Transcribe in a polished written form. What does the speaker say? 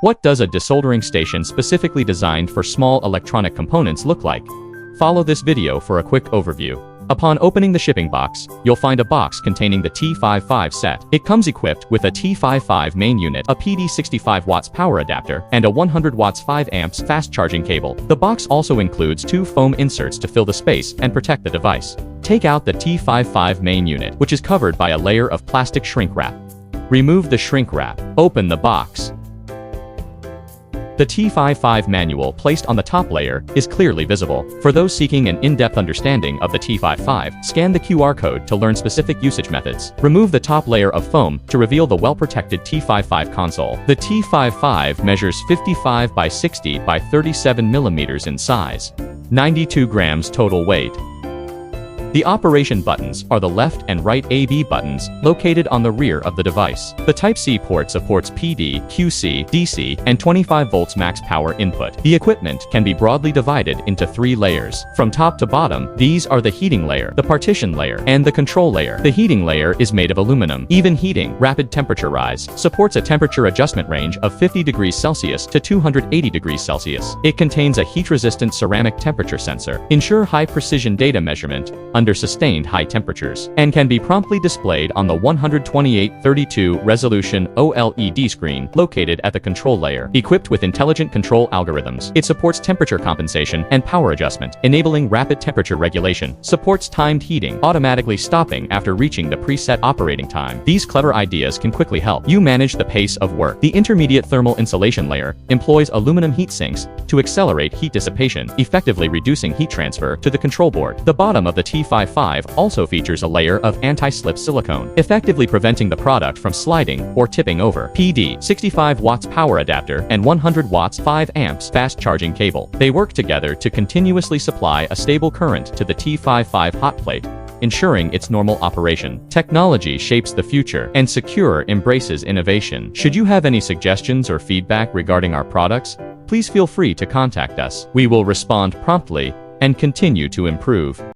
What does a desoldering station specifically designed for small electronic components look like? Follow this video for a quick overview. Upon opening the shipping box, you'll find a box containing the T55 set. It comes equipped with a T55 main unit, a PD 65 watts power adapter, and a 100 watts 5 amps fast charging cable. The box also includes 2 foam inserts to fill the space and protect the device. Take out the T55 main unit, which is covered by a layer of plastic shrink wrap. Remove the shrink wrap. Open the box. The T55 manual placed on the top layer is clearly visible. For those seeking an in-depth understanding of the T55, scan the QR code to learn specific usage methods. Remove the top layer of foam to reveal the well-protected T55 console. The T55 measures 55 by 60 by 37 millimeters in size, 92 grams total weight. The operation buttons are the left and right AB buttons located on the rear of the device. The Type-C port supports PD, QC, DC, and 25 volts max power input. The equipment can be broadly divided into 3 layers. From top to bottom, these are the heating layer, the partition layer, and the control layer. The heating layer is made of aluminum. Even heating, rapid temperature rise, supports a temperature adjustment range of 50 degrees Celsius to 280 degrees Celsius. It contains a heat-resistant ceramic temperature sensor. Ensure high-precision data measurement under sustained high temperatures, and can be promptly displayed on the 128:32 resolution OLED screen located at the control layer. Equipped with intelligent control algorithms, it supports temperature compensation and power adjustment, enabling rapid temperature regulation. Supports timed heating, automatically stopping after reaching the preset operating time. These clever ideas can quickly help you manage the pace of work. The intermediate thermal insulation layer employs aluminum heat sinks to accelerate heat dissipation, effectively reducing heat transfer to the control board. The bottom of the T55 also features a layer of anti-slip silicone, effectively preventing the product from sliding or tipping over. PD 65 watts power adapter and 100 watts 5 amps fast charging cable. They work together to continuously supply a stable current to the T55 hot plate, ensuring its normal operation. Technology shapes the future, and SEQURE embraces innovation. Should you have any suggestions or feedback regarding our products, please feel free to contact us. We will respond promptly and continue to improve.